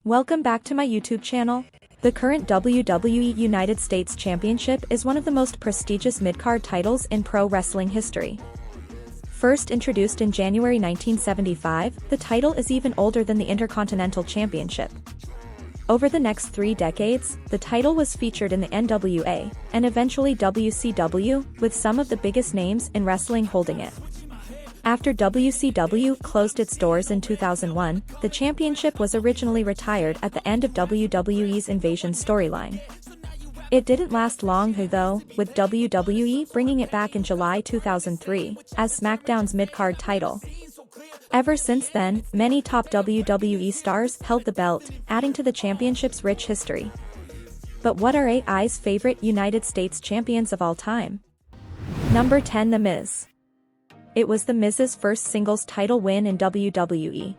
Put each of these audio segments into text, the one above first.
Welcome back to my YouTube channel. The current WWE United States Championship is one of the most prestigious mid-card titles in pro wrestling history. First introduced in January 1975, the title is even older than the Intercontinental Championship. Over the next 3 decades, the title was featured in the NWA, and eventually WCW, with some of the biggest names in wrestling holding it. After WCW closed its doors in 2001, the championship was originally retired at the end of WWE's Invasion storyline. It didn't last long though, with WWE bringing it back in July 2003, as SmackDown's mid-card title. Ever since then, many top WWE stars held the belt, adding to the championship's rich history. But what are AI's favorite United States champions of all time? Number 10. The Miz. It was The Miz's first singles title win in WWE.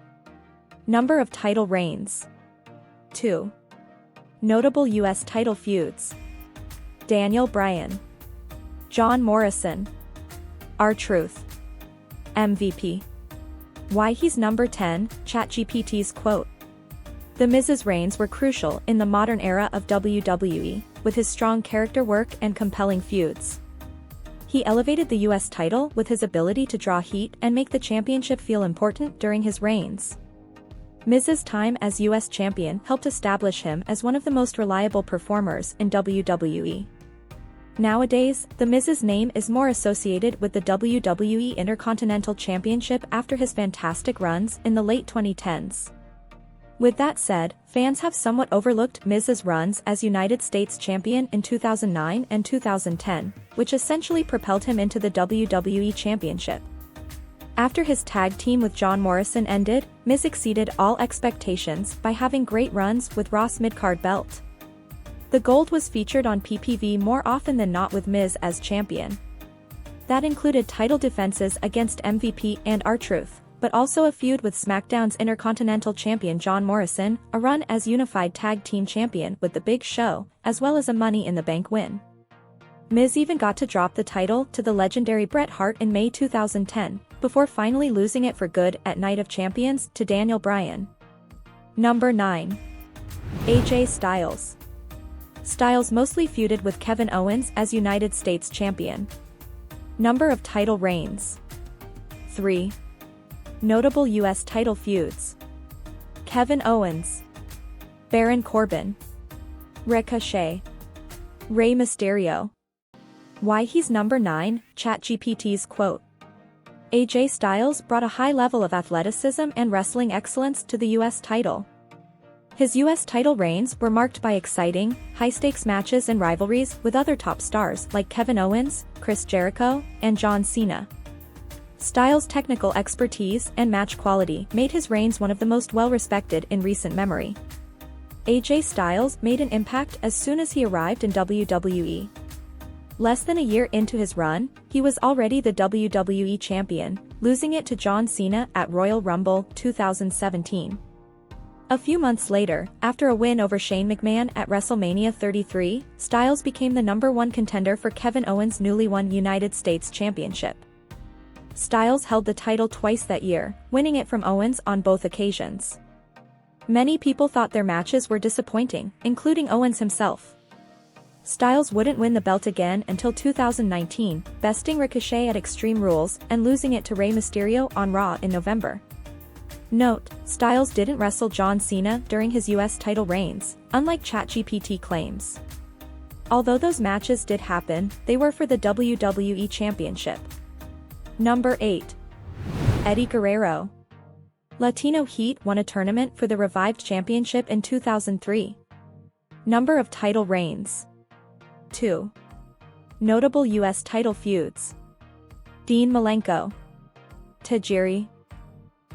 Number of title reigns. 2. Notable U.S. title feuds. Daniel Bryan. John Morrison. R-Truth. MVP. Why he's number 10, ChatGPT's quote. The Miz's reigns were crucial in the modern era of WWE, with his strong character work and compelling feuds. He elevated the U.S. title with his ability to draw heat and make the championship feel important during his reigns. Miz's time as U.S. champion helped establish him as one of the most reliable performers in WWE. Nowadays, The Miz's name is more associated with the WWE Intercontinental Championship after his fantastic runs in the late 2010s. With that said, fans have somewhat overlooked Miz's runs as United States Champion in 2009 and 2010, which essentially propelled him into the WWE Championship. After his tag team with John Morrison ended, Miz exceeded all expectations by having great runs with Raw's mid-card belt. The gold was featured on PPV more often than not with Miz as champion. That included title defenses against MVP and R-Truth, but also a feud with SmackDown's Intercontinental Champion John Morrison, a run as unified tag team champion with The Big Show, as well as a Money in the Bank win. Miz even got to drop the title to the legendary Bret Hart in May 2010, before finally losing it for good at Night of Champions to Daniel Bryan. Number 9. AJ Styles. Styles mostly feuded with Kevin Owens as United States Champion. Number of title reigns. 3. Notable U.S. title feuds. Kevin Owens. Baron Corbin. Ricochet. Rey Mysterio. Why he's number 9, ChatGPT's quote. AJ Styles brought a high level of athleticism and wrestling excellence to the U.S. title. His U.S. title reigns were marked by exciting, high-stakes matches and rivalries with other top stars like Kevin Owens, Chris Jericho, and John Cena. Styles' technical expertise and match quality made his reigns one of the most well-respected in recent memory. AJ Styles made an impact as soon as he arrived in WWE. Less than a year into his run, he was already the WWE Champion, losing it to John Cena at Royal Rumble 2017. A few months later, after a win over Shane McMahon at WrestleMania 33, Styles became the number 1 contender for Kevin Owens' newly won United States Championship. Styles held the title twice that year, winning it from Owens on both occasions. Many people thought their matches were disappointing, including Owens himself. Styles wouldn't win the belt again until 2019, besting Ricochet at Extreme Rules and losing it to Rey Mysterio on Raw in November. Note, Styles didn't wrestle John Cena during his U.S. title reigns, unlike ChatGPT claims. Although those matches did happen, they were for the WWE Championship. Number 8. Eddie Guerrero. Latino Heat won a tournament for the revived championship in 2003. Number of title reigns. 2. Notable U.S. title feuds. Dean Malenko. Tajiri.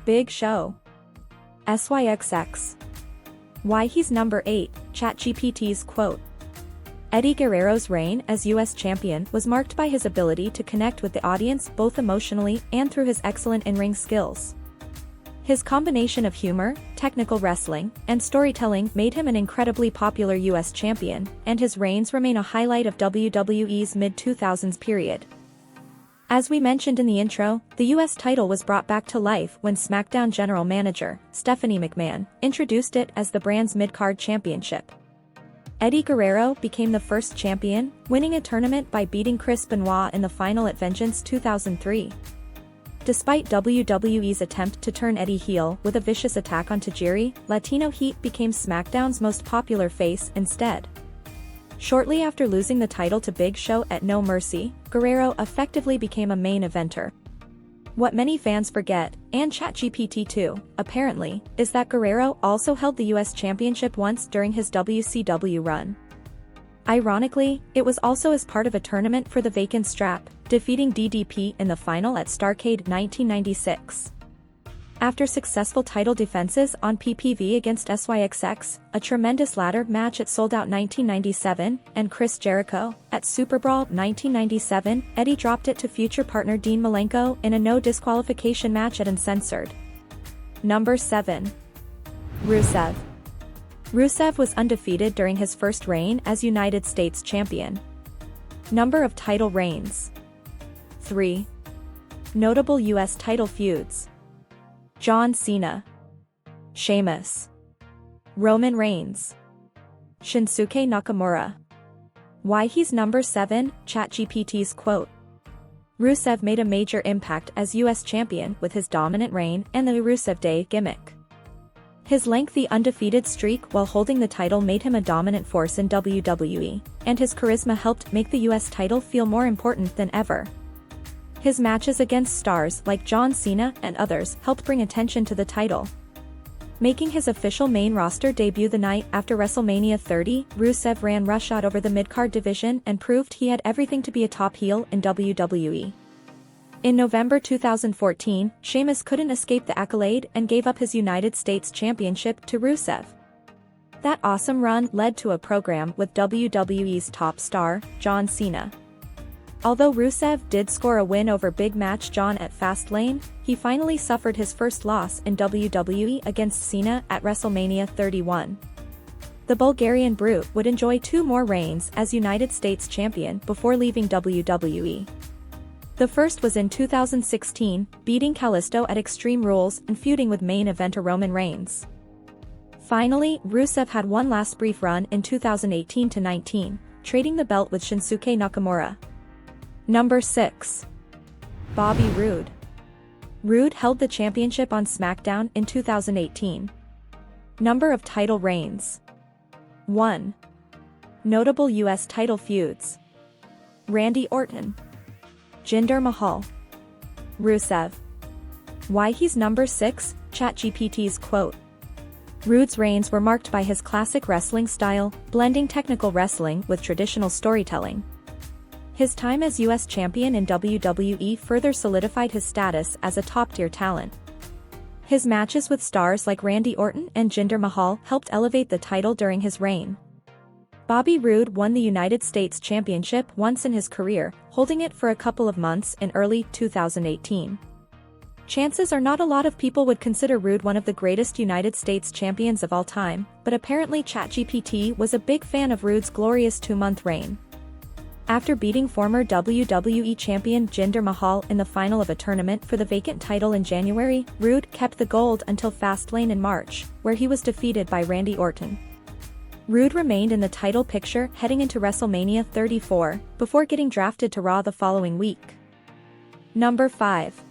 Big Show. SYXX. Why he's number 8, ChatGPT's quote. Eddie Guerrero's reign as U.S. champion was marked by his ability to connect with the audience both emotionally and through his excellent in-ring skills. His combination of humor, technical wrestling, and storytelling made him an incredibly popular U.S. champion, and his reigns remain a highlight of WWE's mid-2000s period. As we mentioned in the intro, the US title was brought back to life when SmackDown general manager, Stephanie McMahon, introduced it as the brand's mid-card championship. Eddie Guerrero became the first champion, winning a tournament by beating Chris Benoit in the final at Vengeance 2003. Despite WWE's attempt to turn Eddie heel with a vicious attack on Tajiri, Latino Heat became SmackDown's most popular face instead. Shortly after losing the title to Big Show at No Mercy, Guerrero effectively became a main eventer. What many fans forget, and ChatGPT too, apparently, is that Guerrero also held the US Championship once during his WCW run. Ironically, it was also as part of a tournament for the vacant strap, defeating DDP in the final at Starrcade 1996. After successful title defenses on PPV against SYXX, a tremendous ladder match at Sold Out 1997, and Chris Jericho, at Super Brawl 1997, Eddie dropped it to future partner Dean Malenko in a no disqualification match at Uncensored. Number 7. Rusev. Rusev was undefeated during his first reign as United States Champion. Number of title reigns. 3. Notable US title feuds. John Cena, Sheamus, Roman Reigns, Shinsuke Nakamura. Why he's number 7, ChatGPT's quote. Rusev made a major impact as US champion with his dominant reign and the Rusev Day gimmick. His lengthy undefeated streak while holding the title made him a dominant force in WWE, and his charisma helped make the US title feel more important than ever. His matches against stars like John Cena and others helped bring attention to the title. Making his official main roster debut the night after WrestleMania 30, Rusev ran roughshod over the mid-card division and proved he had everything to be a top heel in WWE. In November 2014, Sheamus couldn't escape the accolade and gave up his United States Championship to Rusev. That awesome run led to a program with WWE's top star, John Cena. Although Rusev did score a win over Big Match John at Fastlane, he finally suffered his first loss in WWE against Cena at WrestleMania 31. The Bulgarian Brute would enjoy 2 more reigns as United States Champion before leaving WWE. The first was in 2016, beating Kalisto at Extreme Rules and feuding with main eventer Roman Reigns. Finally, Rusev had one last brief run in 2018-19, trading the belt with Shinsuke Nakamura. Number 6. Bobby Roode. Roode held the championship on SmackDown in 2018. Number of title reigns. 1. Notable US title feuds. Randy Orton, Jinder Mahal, Rusev. Why he's number 6, ChatGPT's quote. Roode's reigns were marked by his classic wrestling style, blending technical wrestling with traditional storytelling. His time as US champion in WWE further solidified his status as a top-tier talent. His matches with stars like Randy Orton and Jinder Mahal helped elevate the title during his reign. Bobby Roode won the United States Championship once in his career, holding it for a couple of months in early 2018. Chances are not a lot of people would consider Roode one of the greatest United States champions of all time, but apparently ChatGPT was a big fan of Roode's glorious 2-month reign. After beating former WWE champion Jinder Mahal in the final of a tournament for the vacant title in January, Roode kept the gold until Fastlane in March, where he was defeated by Randy Orton. Roode remained in the title picture heading into WrestleMania 34, before getting drafted to Raw the following week. Number 5.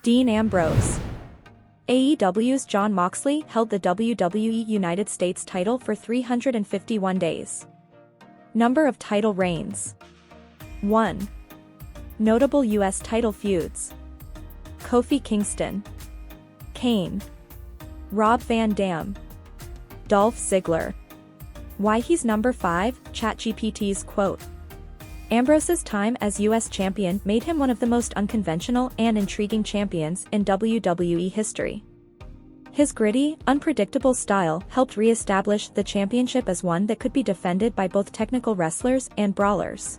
Dean Ambrose. AEW's Jon Moxley held the WWE United States title for 351 days. Number of title reigns. 1. Notable US title feuds. Kofi Kingston, Kane, Rob Van Dam, Dolph Ziggler. Why he's number 5, ChatGPT's quote. Ambrose's time as US champion made him one of the most unconventional and intriguing champions in WWE history. His gritty, unpredictable style helped re-establish the championship as one that could be defended by both technical wrestlers and brawlers.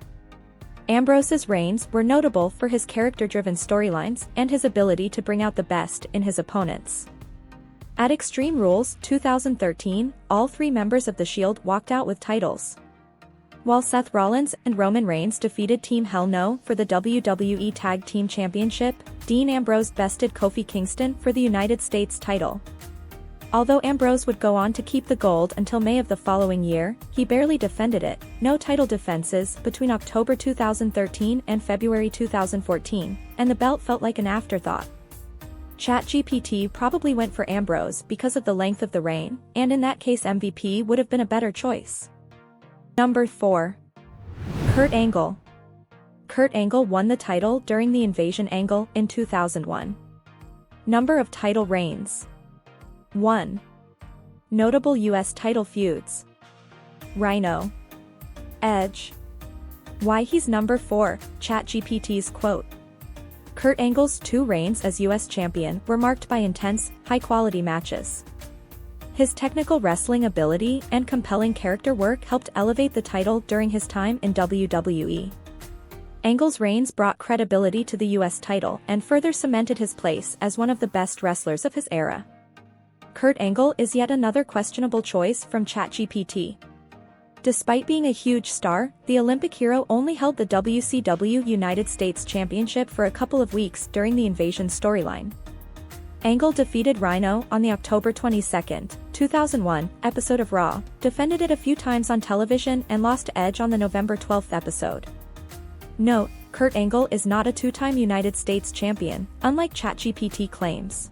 Ambrose's reigns were notable for his character-driven storylines and his ability to bring out the best in his opponents. At Extreme Rules 2013, all 3 members of The Shield walked out with titles. While Seth Rollins and Roman Reigns defeated Team Hell No for the WWE Tag Team Championship, Dean Ambrose bested Kofi Kingston for the United States title. Although Ambrose would go on to keep the gold until May of the following year, he barely defended it, no title defenses between October 2013 and February 2014, and the belt felt like an afterthought. ChatGPT probably went for Ambrose because of the length of the reign, and in that case MVP would have been a better choice. Number 4. Kurt Angle. Kurt Angle won the title during the Invasion Angle in 2001. Number of title reigns. 1. Notable US title feuds. Rhino. Edge. Why he's number 4, ChatGPT's quote. Kurt Angle's 2 reigns as US champion were marked by intense, high-quality matches. His technical wrestling ability and compelling character work helped elevate the title during his time in WWE. Angle's reigns brought credibility to the US title and further cemented his place as one of the best wrestlers of his era. Kurt Angle is yet another questionable choice from ChatGPT. Despite being a huge star, the Olympic hero only held the WCW United States Championship for a couple of weeks during the Invasion storyline. Angle defeated Rhino on the October 22, 2001, episode of Raw, defended it a few times on television and lost to Edge on the November 12 episode. Note, Kurt Angle is not a 2-time United States champion, unlike ChatGPT claims.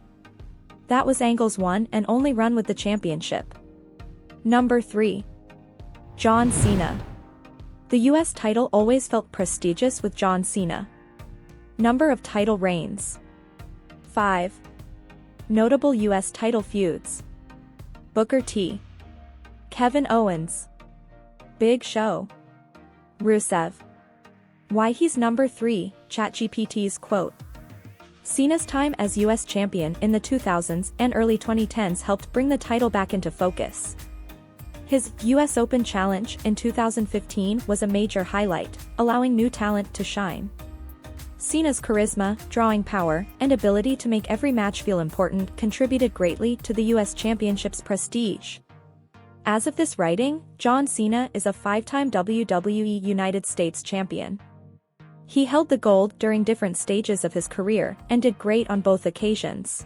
That was Angle's one and only run with the championship. Number 3. John Cena. The US title always felt prestigious with John Cena. Number of title reigns. 5. Notable US title feuds. Booker T. Kevin Owens. Big Show. Rusev. Why he's number 3, ChatGPT's quote. Cena's time as US champion in the 2000s and early 2010s helped bring the title back into focus. His US Open challenge in 2015 was a major highlight, allowing new talent to shine. Cena's charisma, drawing power, and ability to make every match feel important contributed greatly to the US Championship's prestige. As of this writing, John Cena is a 5-time WWE United States champion. He held the gold during different stages of his career and did great on both occasions.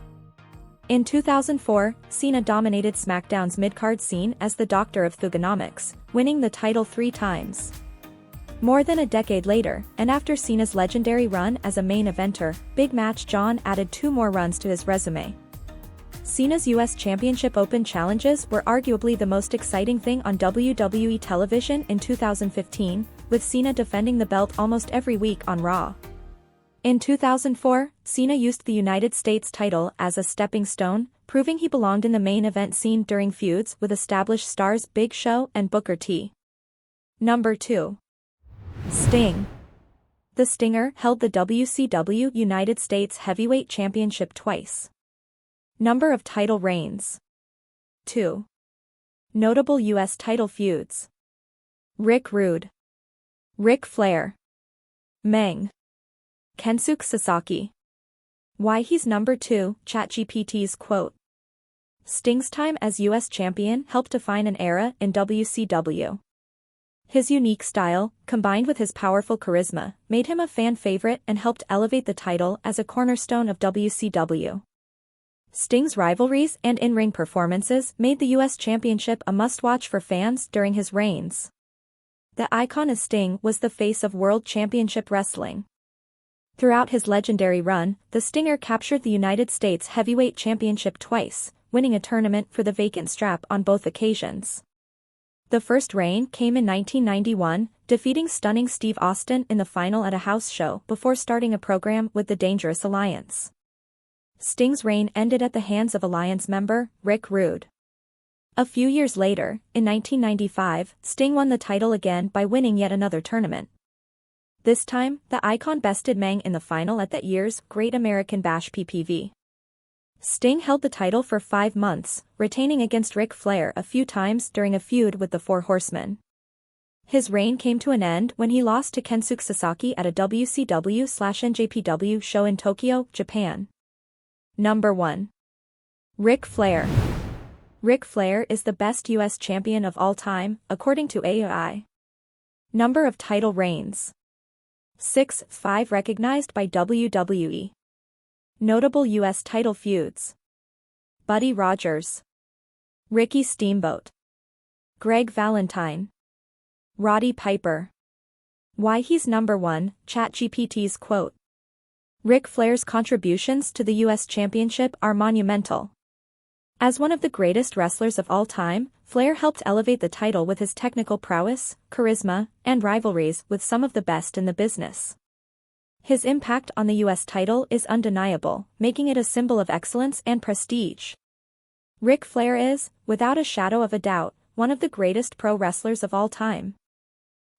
In 2004, Cena dominated SmackDown's mid-card scene as the Doctor of Thugonomics, winning the title 3 times. More than a decade later, and after Cena's legendary run as a main eventer, Big Match John added 2 more runs to his resume. Cena's US Championship Open challenges were arguably the most exciting thing on WWE television in 2015, with Cena defending the belt almost every week on Raw. In 2004, Cena used the United States title as a stepping stone, proving he belonged in the main event scene during feuds with established stars Big Show and Booker T. Number 2. Sting. The Stinger held the WCW United States Heavyweight Championship twice. Number of title reigns. 2. Notable US title feuds. Rude. Ric Flair. Meng. Kensuke Sasaki. Why he's number 2, ChatGPT's quote. Sting's time as US champion helped define an era in WCW. His unique style, combined with his powerful charisma, made him a fan favorite and helped elevate the title as a cornerstone of WCW. Sting's rivalries and in-ring performances made the US Championship a must-watch for fans during his reigns. The icon as Sting was the face of World Championship Wrestling. Throughout his legendary run, the Stinger captured the United States Heavyweight Championship twice, winning a tournament for the vacant strap on both occasions. The first reign came in 1991, defeating stunning Steve Austin in the final at a house show before starting a program with the Dangerous Alliance. Sting's reign ended at the hands of Alliance member, Rude. A few years later, in 1995, Sting won the title again by winning yet another tournament. This time, the icon bested Meng in the final at that year's Great American Bash PPV. Sting held the title for 5 months, retaining against Ric Flair a few times during a feud with the Four Horsemen. His reign came to an end when he lost to Kensuke Sasaki at a WCW/NJPW show in Tokyo, Japan. Number 1. Ric Flair. Ric Flair is the best US champion of all time, according to AOI. Number of title reigns. 6, 5 recognized by WWE. Notable U.S. title feuds. Buddy Rogers. Ricky Steamboat. Greg Valentine. Roddy Piper. Why he's number 1, ChatGPT's quote. Ric Flair's contributions to the U.S. Championship are monumental. As one of the greatest wrestlers of all time, Flair helped elevate the title with his technical prowess, charisma, and rivalries with some of the best in the business. His impact on the U.S. title is undeniable, making it a symbol of excellence and prestige. Ric Flair is, without a shadow of a doubt, one of the greatest pro wrestlers of all time.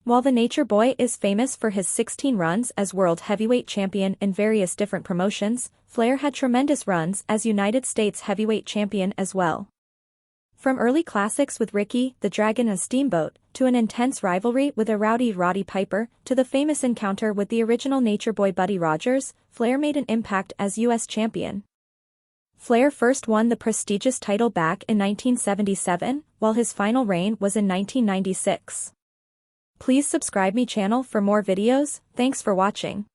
While the Nature Boy is famous for his 16 runs as World Heavyweight Champion in various different promotions, Flair had tremendous runs as United States Heavyweight Champion as well. From early classics with Ricky the Dragon and Steamboat, to an intense rivalry with a rowdy Roddy Piper, to the famous encounter with the original Nature Boy Buddy Rogers, Flair made an impact as U.S. Champion. Flair first won the prestigious title back in 1977, while his final reign was in 1996. Please subscribe me channel for more videos. Thanks for watching.